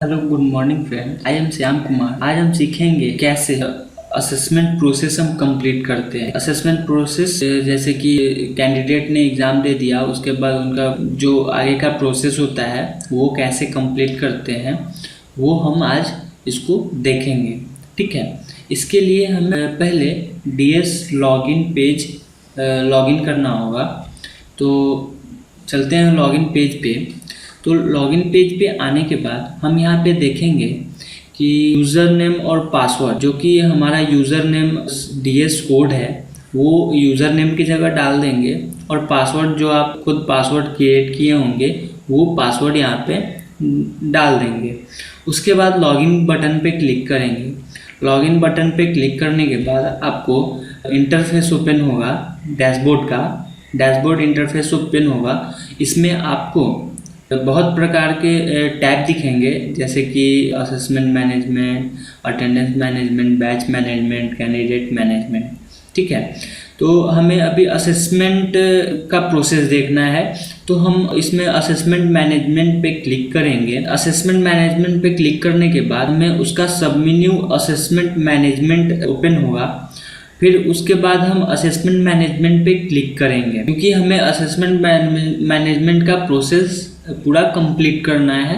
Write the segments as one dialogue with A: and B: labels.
A: Hello good morning friend, I am Shyam Kumar. आज हम सीखेंगे कैसे असेसमेंट प्रोसेस हम कंप्लीट करते हैं। असेसमेंट प्रोसेस जैसे कि कैंडिडेट ने एग्ज़ाम दे दिया, उसके बाद उनका जो आगे का प्रोसेस होता है वो कैसे कंप्लीट करते हैं वो हम आज इसको देखेंगे। ठीक है, इसके लिए हमें पहले DS लॉगिन पेज लॉगिन करना होगा। तो चलते हैं लॉगिन पेज पे। तो लॉगिन पेज पे आने के बाद हम यहाँ पे देखेंगे कि यूज़र नेम और पासवर्ड, जो कि हमारा यूज़र नेम DS कोड है वो यूज़र नेम की जगह डाल देंगे, और पासवर्ड जो आप खुद पासवर्ड क्रिएट किए होंगे वो पासवर्ड यहाँ पे डाल देंगे। उसके बाद लॉगिन बटन पे क्लिक करेंगे। लॉगिन बटन पे क्लिक करने के बाद आपको इंटरफेस ओपन होगा, डैशबोर्ड का डैशबोर्ड इंटरफेस ओपन होगा। इसमें आपको बहुत प्रकार के टैब दिखेंगे, जैसे कि assessment management, attendance management, batch management, candidate management. ठीक है, तो हमें अभी असेसमेंट का प्रोसेस देखना है, तो हम इसमें असेसमेंट मैनेजमेंट पे क्लिक करेंगे। असेसमेंट मैनेजमेंट पे क्लिक करने के बाद हमें उसका सब मेन्यू असेसमेंट मैनेजमेंट ओपन होगा। फिर उसके बाद हम असेसमेंट मैनेजमेंट पे क्लिक करेंगे, क्योंकि हमें असेसमेंट मैनेजमेंट का प्रोसेस पूरा कंप्लीट करना है,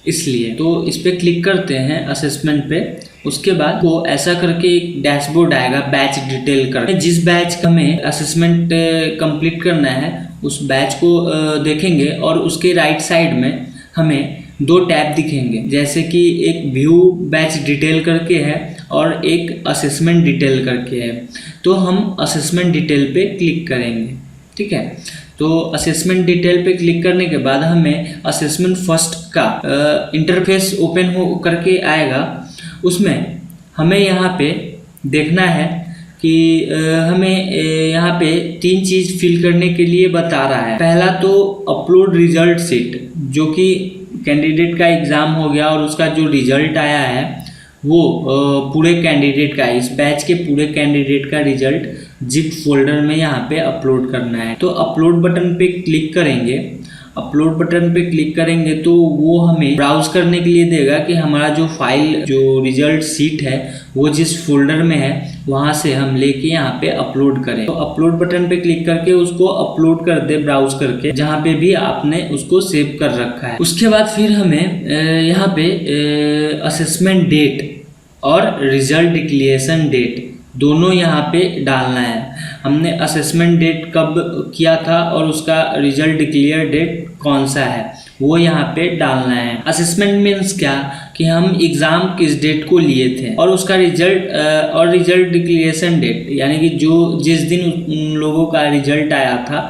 A: इसलिए। तो इस पे क्लिक करते हैं असेसमेंट पे। उसके बाद वो ऐसा करके एक डैशबोर्ड आएगा बैच डिटेल कर। जिस बैच का हमें असेसमेंट कंप्लीट करना है उस बैच को देखेंगे, और उसके राइट साइड में हमें दो टैब दिखेंगे, जैसे कि एक व्यू बैच डिटेल करके है और एक असेसमेंट डिटेल करके है। तो हम असेसमेंट डिटेल पे क्लिक करेंगे। ठीक है, तो असेसमेंट डिटेल पे क्लिक करने के बाद हमें असेसमेंट फर्स्ट का इंटरफेस ओपन हो करके आएगा। उसमें हमें यहाँ पे देखना है कि हमें यहाँ पे 3 चीज़ फिल करने के लिए बता रहा है। पहला तो अपलोड रिजल्ट शीट, जो कि कैंडिडेट का एग्ज़ाम हो गया और उसका जो रिजल्ट आया है वो पूरे कैंडिडेट का, इस बैच के पूरे कैंडिडेट का रिजल्ट जिप फोल्डर में यहाँ पे अपलोड करना है। तो अपलोड बटन पे क्लिक करेंगे। अपलोड बटन पे क्लिक करेंगे तो वो हमें ब्राउज करने के लिए देगा कि हमारा जो फाइल, जो रिजल्ट शीट है वो जिस फोल्डर में है वहाँ से हम लेके यहाँ पे अपलोड करें। तो अपलोड बटन पे क्लिक करके उसको अपलोड कर दे ब्राउज करके, जहाँ पे भी आपने उसको सेव कर रखा है। उसके बाद फिर हमें यहाँ पे असेसमेंट डेट और रिजल्ट डिक्लेरेशन डेट दोनों यहाँ पे डालना है। हमने असेसमेंट डेट कब किया था और उसका रिजल्ट डिक्लेयर डेट कौन सा है वो यहाँ पे डालना है। असेसमेंट मीन्स क्या कि हम एग्ज़ाम किस डेट को लिए थे, और उसका रिजल्ट और रिजल्ट डिक्लेरेशन डेट, यानी कि जिस दिन उन लोगों का रिजल्ट आया था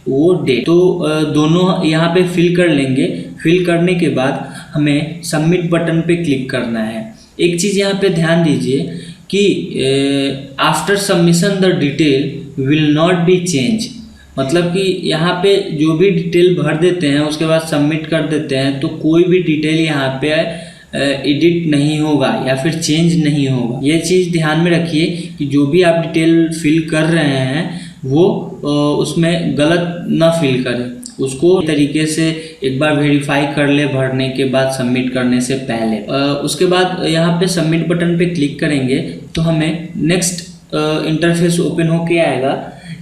A: वो डेट। तो दोनों यहाँ पे फिल कर लेंगे। फिल करने के बाद हमें सबमिट बटन पे क्लिक करना है। एक चीज़ यहाँ पे ध्यान दीजिए कि after submission the detail will not be change, मतलब कि यहाँ पे जो भी डिटेल भर देते हैं उसके बाद सबमिट कर देते हैं तो कोई भी डिटेल यहाँ पे एडिट नहीं होगा या फिर चेंज नहीं होगा। ये चीज़ ध्यान में रखिए कि जो भी आप डिटेल फिल कर रहे हैं वो उसमें गलत ना फिल करें, उसको तरीके से एक बार वेरीफाई कर ले भरने के बाद, सबमिट करने से पहले। उसके बाद यहाँ पे सबमिट बटन पे क्लिक करेंगे तो हमें नेक्स्ट इंटरफेस ओपन होके आएगा।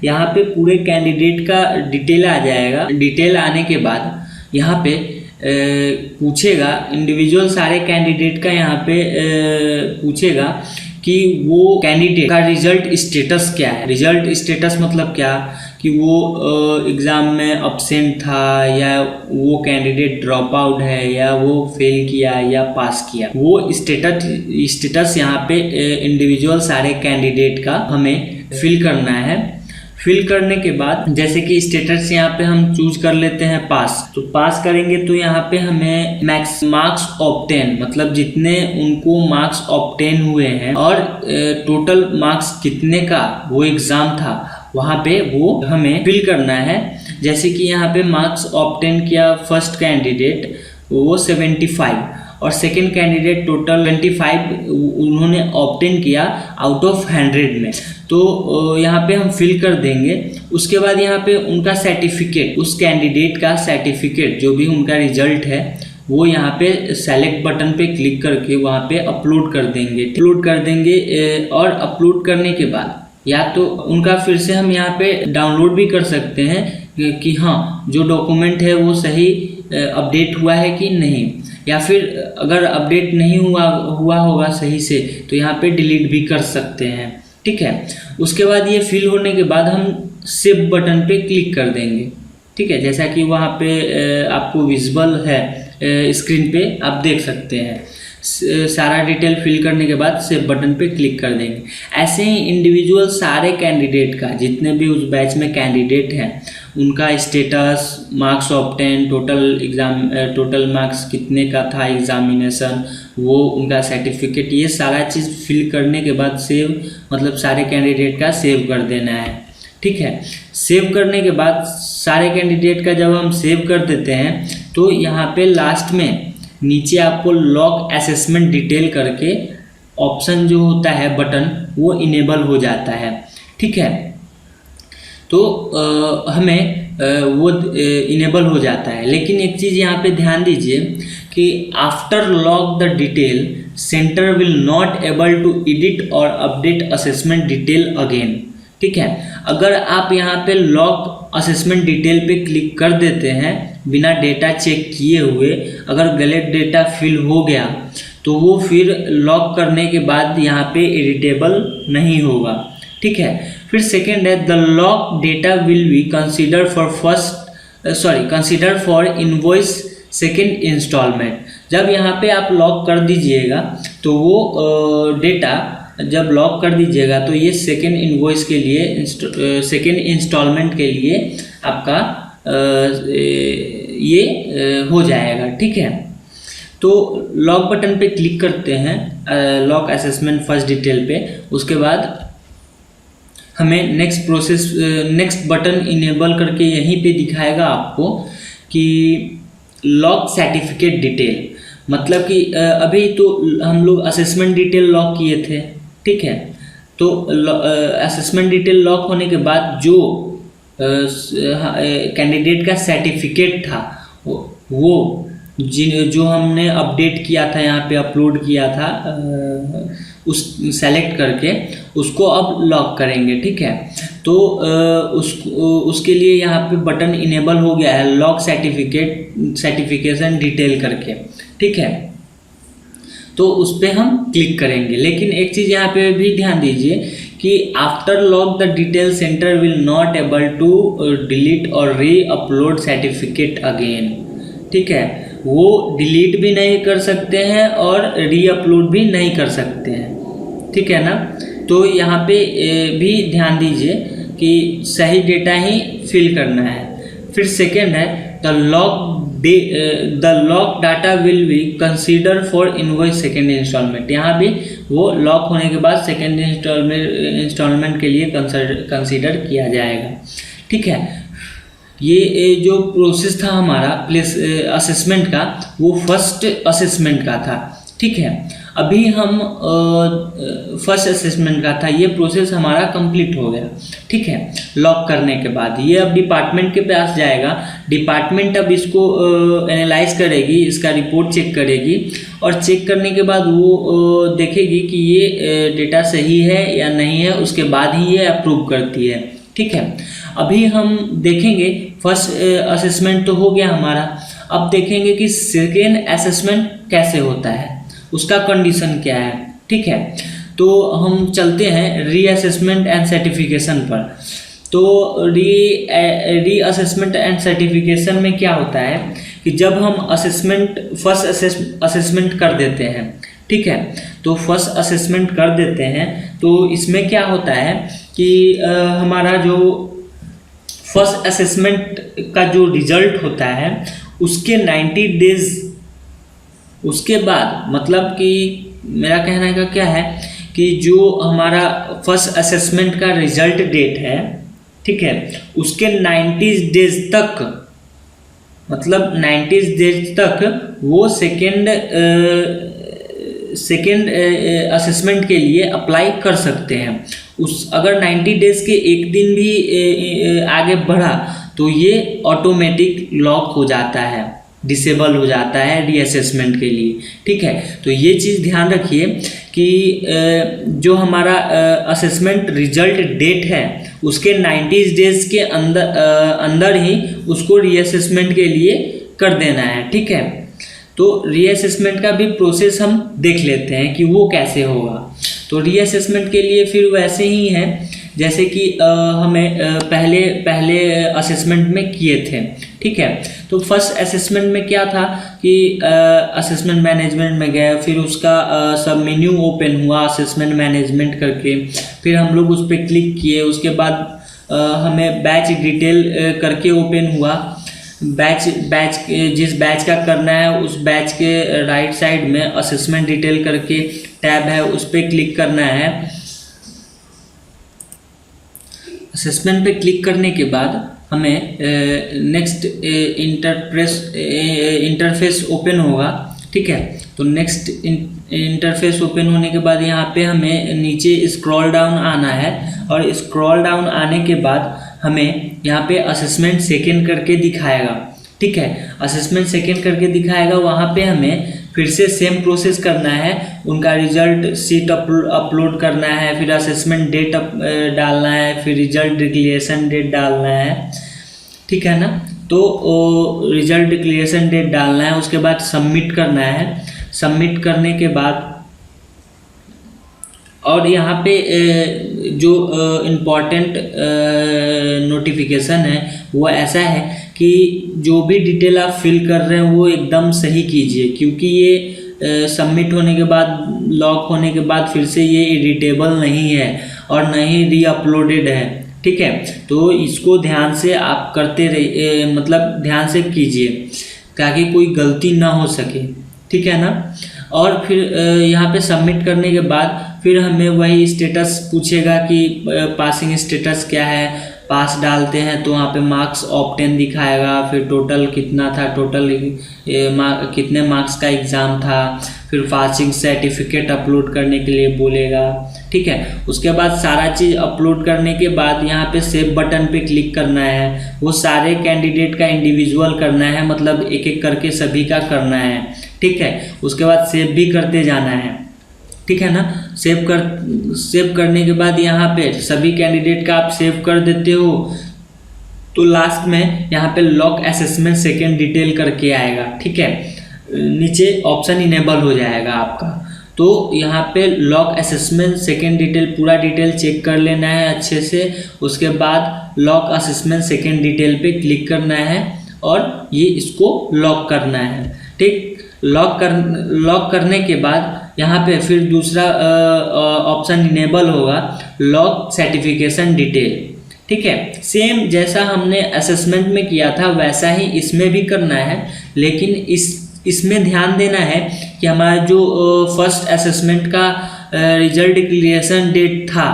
A: यहाँ पे पूरे कैंडिडेट का डिटेल आ जाएगा। डिटेल आने के बाद यहाँ पे पूछेगा इंडिविजुअल सारे कैंडिडेट का, यहाँ पे पूछेगा कि वो कैंडिडेट का रिजल्ट स्टेटस क्या है। रिजल्ट स्टेटस मतलब क्या कि वो एग्ज़ाम में अब्सेंट था, या वो कैंडिडेट ड्रॉप आउट है, या वो फेल किया या पास किया। वो स्टेटस यहाँ पे इंडिविजुअल सारे कैंडिडेट का हमें फिल करना है। फिल करने के बाद जैसे कि स्टेटस यहाँ पे हम चूज कर लेते हैं पास, तो पास करेंगे तो यहाँ पे हमें मैक्स मार्क्स ऑब्टेन, मतलब जितने उनको मार्क्स ऑब्टेन हुए हैं और टोटल मार्क्स कितने का वो एग्ज़ाम था वहाँ पे वो हमें फिल करना है। जैसे कि यहाँ पे मार्क्स ऑब्टेन किया फर्स्ट कैंडिडेट वो 75 और सेकेंड कैंडिडेट टोटल 25 उन्होंने ऑब्टेन किया आउट ऑफ 100 में। तो यहाँ पे हम फिल कर देंगे। उसके बाद यहाँ पे उनका सर्टिफिकेट, उस कैंडिडेट का सर्टिफिकेट जो भी उनका रिजल्ट है वो यहाँ पे सेलेक्ट बटन पे क्लिक करके वहाँ पे अपलोड कर देंगे और अपलोड करने के बाद या तो उनका फिर से हम यहाँ पे डाउनलोड भी कर सकते हैं कि हाँ जो डॉक्यूमेंट है वो सही अपडेट हुआ है कि नहीं, या फिर अगर अपडेट नहीं हुआ होगा सही से तो यहाँ पे डिलीट भी कर सकते हैं। ठीक है, उसके बाद ये फिल होने के बाद हम सेव बटन पे क्लिक कर देंगे। ठीक है, जैसा कि वहाँ पे आपको विजिबल है स्क्रीन पे आप देख सकते हैं। सारा डिटेल फिल करने के बाद सेव बटन पे क्लिक कर देंगे। ऐसे ही इंडिविजुअल सारे कैंडिडेट का, जितने भी उस बैच में कैंडिडेट हैं उनका status, marks obtain, total marks कितने का था एग्जामिनेशन, वो उनका सर्टिफिकेट, ये सारा चीज़ फिल करने के बाद सेव, मतलब सारे कैंडिडेट का सेव कर देना है। ठीक है, सेव करने के बाद सारे कैंडिडेट का जब हम सेव कर देते हैं तो यहाँ पे लास्ट में नीचे आपको लॉग असेसमेंट डिटेल करके ऑप्शन जो होता है बटन वो इनेबल हो जाता है। ठीक है, तो हमें वो इनेबल हो जाता है। लेकिन एक चीज़ यहाँ पे ध्यान दीजिए कि after log the detail center will not able to edit और अपडेट असेसमेंट डिटेल अगेन। ठीक है, अगर आप यहाँ पे लॉग असेसमेंट डिटेल पे क्लिक कर देते हैं बिना डेटा चेक किए हुए, अगर गलत डेटा फिल हो गया तो वो फिर लॉग करने के बाद यहाँ पे एडिटेबल नहीं होगा। ठीक है, फिर सेकेंड है the log data will be consider for invoice second installment. जब यहाँ पे आप लॉक कर दीजिएगा तो वो डेटा जब लॉक कर दीजिएगा तो ये सेकेंड इनवॉइस के लिए, सेकेंड इंस्टॉलमेंट के लिए आपका ये हो जाएगा। ठीक है, तो लॉक बटन पे क्लिक करते हैं लॉक असेसमेंट फर्स्ट डिटेल पे। उसके बाद हमें नेक्स्ट बटन इनेबल करके यहीं पे दिखाएगा आपको कि लॉक सर्टिफिकेट डिटेल, मतलब कि अभी तो हम लोग असेसमेंट डिटेल लॉक किए थे। ठीक है, तो असेसमेंट डिटेल लॉक होने के बाद जो कैंडिडेट का सर्टिफिकेट था वो जो हमने अपडेट किया था, यहाँ पे अपलोड किया था, उस सेलेक्ट करके उसको अब लॉक करेंगे। ठीक है, तो उसके लिए यहाँ पे बटन इनेबल हो गया है लॉक सर्टिफिकेशन डिटेल करके। ठीक है, तो उस पर हम क्लिक करेंगे। लेकिन एक चीज़ यहाँ पे भी ध्यान दीजिए कि after lock the detail center will not able to delete और री अपलोड सर्टिफिकेट अगेन। ठीक है, वो डिलीट भी नहीं कर सकते हैं और री अपलोड भी नहीं कर सकते हैं। ठीक है ना, तो यहाँ पे भी ध्यान दीजिए कि सही डेटा ही फिल करना है। फिर सेकेंड है the lock data will be consider for invoice second installment. यहाँ भी वो लॉक होने के बाद सेकेंड इंस्टॉलमेंट के लिए कंसीडर किया जाएगा। ठीक है, ये जो प्रोसेस था हमारा असेसमेंट का वो फर्स्ट असेसमेंट का था। ठीक है, अभी हम फर्स्ट असेसमेंट का था, ये प्रोसेस हमारा कंप्लीट हो गया। ठीक है, लॉक करने के बाद ये अब डिपार्टमेंट के पास जाएगा। डिपार्टमेंट अब इसको एनालाइज करेगी, इसका रिपोर्ट चेक करेगी और चेक करने के बाद वो देखेगी कि ये डेटा सही है या नहीं है, उसके बाद ही ये अप्रूव करती है। ठीक है, अभी हम देखेंगे फर्स्ट असेसमेंट तो हो गया हमारा, अब देखेंगे कि सेकेंड असेसमेंट कैसे होता है, उसका कंडीशन क्या है। ठीक है, तो हम चलते हैं रीअसेसमेंट एंड सर्टिफिकेशन पर। तो री असेसमेंट एंड सर्टिफिकेशन में क्या होता है कि जब हम फर्स्ट असेसमेंट कर देते हैं, ठीक है, तो फर्स्ट असेसमेंट कर देते हैं तो इसमें क्या होता है कि हमारा जो फर्स्ट असेसमेंट का जो रिजल्ट होता है उसके 90 डेज उसके बाद, मतलब कि मेरा कहने का क्या है कि जो हमारा फर्स्ट असेसमेंट का रिजल्ट डेट है, ठीक है, उसके 90 डेज तक, मतलब 90 डेज तक वो सेकेंड असेसमेंट के लिए अप्लाई कर सकते हैं। अगर 90 डेज के एक दिन भी आगे बढ़ा तो ये ऑटोमेटिक लॉक हो जाता है। डिसेबल हो जाता है रीअसेसमेंट के लिए। ठीक है, तो ये चीज़ ध्यान रखिए कि जो हमारा असेसमेंट रिजल्ट डेट है उसके 90 डेज के अंदर ही उसको रीअसेसमेंट के लिए कर देना है। ठीक है, तो रीअसेसमेंट का भी प्रोसेस हम देख लेते हैं कि वो कैसे होगा। तो रीअसेसमेंट के लिए फिर वैसे ही है जैसे कि हमें पहले असेसमेंट में किए थे। ठीक है, तो फर्स्ट असेसमेंट में क्या था कि असेसमेंट मैनेजमेंट में गए, फिर उसका सब मेन्यू ओपन हुआ असेसमेंट मैनेजमेंट करके, फिर हम लोग उस पर क्लिक किए, उसके बाद हमें बैच डिटेल करके ओपन हुआ। बैच जिस बैच का करना है उस बैच के राइट साइड में असेसमेंट डिटेल करके टैब है, उस पर क्लिक करना है। असेसमेंट पे क्लिक करने के बाद हमें नेक्स्ट इंटरफेस ओपन होगा। ठीक है, तो नेक्स्ट इंटरफेस ओपन होने के बाद यहाँ पे हमें नीचे स्क्रॉल डाउन आना है, और स्क्रॉल डाउन आने के बाद हमें यहाँ पे असेसमेंट सेकेंड करके दिखाएगा। ठीक है, असेसमेंट सेकेंड करके दिखाएगा, वहाँ पे हमें फिर से सेम प्रोसेस करना है। उनका रिजल्ट शीट अपलोड करना है, फिर असेसमेंट डेट डालना है, फिर रिजल्ट डिक्लेरेशन डेट डालना है। ठीक है ना, तो रिजल्ट डिक्लेरेशन डेट डालना है, उसके बाद सबमिट करना है। सबमिट करने के बाद और यहाँ पे जो इम्पॉर्टेंट नोटिफिकेशन है वो ऐसा है कि जो भी डिटेल आप फिल कर रहे हैं वो एकदम सही कीजिए, क्योंकि ये सबमिट होने के बाद लॉक होने के बाद फिर से ये एडिटेबल नहीं है और न ही रीअपलोडेड है। ठीक है, तो इसको ध्यान से आप करते रहिए, मतलब ध्यान से कीजिए ताकि कोई गलती ना हो सके। ठीक है ना, और फिर यहाँ पे सबमिट करने के बाद फिर हमें वही स्टेटस पूछेगा कि पासिंग स्टेटस क्या है। पास डालते हैं तो वहाँ पे मार्क्स ऑब्टेन दिखाएगा, फिर टोटल कितना था, टोटल कितने मार्क्स का एग्ज़ाम था, फिर पासिंग सर्टिफिकेट अपलोड करने के लिए बोलेगा। ठीक है, उसके बाद सारा चीज़ अपलोड करने के बाद यहाँ पे सेव बटन पे क्लिक करना है। वो सारे कैंडिडेट का इंडिविजुअल करना है, मतलब एक एक करके सभी का करना है। ठीक है, उसके बाद सेव भी करते जाना है। ठीक है ना, सेव करने के बाद यहाँ पे सभी कैंडिडेट का आप सेव कर देते हो तो लास्ट में यहाँ पे लॉक असेसमेंट सेकेंड डिटेल करके आएगा। ठीक है, नीचे ऑप्शन इनेबल हो जाएगा आपका, तो यहाँ पे लॉक असेसमेंट सेकेंड डिटेल पूरा डिटेल चेक कर लेना है अच्छे से। उसके बाद लॉक असेसमेंट सेकेंड डिटेल पे क्लिक करना है और ये इसको लॉक करना है। ठीक, लॉक करने के बाद यहाँ पे फिर दूसरा ऑप्शन इनेबल होगा, लॉक सर्टिफिकेशन डिटेल। ठीक है, सेम जैसा हमने असेसमेंट में किया था वैसा ही इसमें भी करना है, लेकिन इसमें ध्यान देना है कि हमारा जो फर्स्ट असेसमेंट का रिजल्ट डिक्लेरेशन डेट था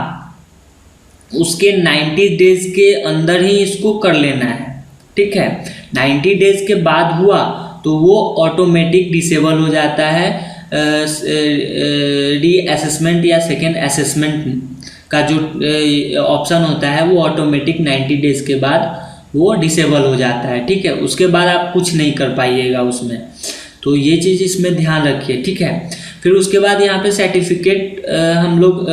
A: उसके 90 डेज के अंदर ही इसको कर लेना है। ठीक है, 90 डेज के बाद हुआ तो वो ऑटोमेटिक डिसेबल हो जाता है। री असेसमेंट या सेकेंड असेसमेंट का जो ऑप्शन होता है वो ऑटोमेटिक 90 डेज के बाद वो डिसेबल हो जाता है। ठीक है, उसके बाद आप कुछ नहीं कर पाइएगा उसमें, तो ये चीज़ इसमें ध्यान रखिए। ठीक है, फिर उसके बाद यहाँ पे सर्टिफिकेट हम लोग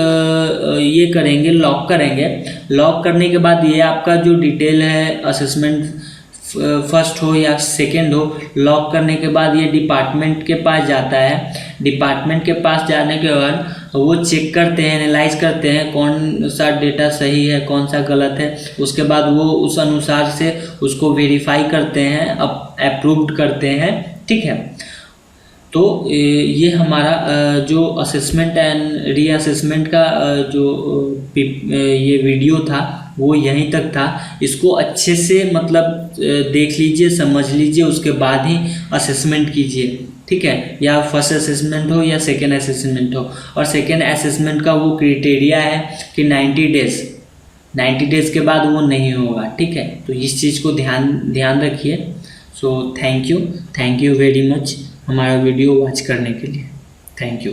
A: ये करेंगे, लॉक करेंगे। लॉक करने के बाद ये आपका जो डिटेल है असेसमेंट फर्स्ट हो या सेकंड हो, लॉक करने के बाद ये डिपार्टमेंट के पास जाता है। डिपार्टमेंट के पास जाने के बाद वो चेक करते हैं, एनालाइज करते हैं कौन सा डेटा सही है कौन सा गलत है। उसके बाद वो उस अनुसार से उसको वेरीफाई करते हैं, अप्रूव्ड करते हैं। ठीक है, तो ये हमारा जो असेसमेंट एंड रीअसेसमेंट का जो ये वीडियो था वो यहीं तक था। इसको अच्छे से मतलब देख लीजिए, समझ लीजिए, उसके बाद ही असेसमेंट कीजिए। ठीक है, या फर्स्ट असेसमेंट हो या सेकेंड असेसमेंट हो। और सेकेंड असेसमेंट का वो क्राइटेरिया है कि 90 डेज के बाद वो नहीं होगा। ठीक है, तो इस चीज़ को ध्यान रखिए। So thank you very much हमारा वीडियो वॉच करने के लिए। Thank you.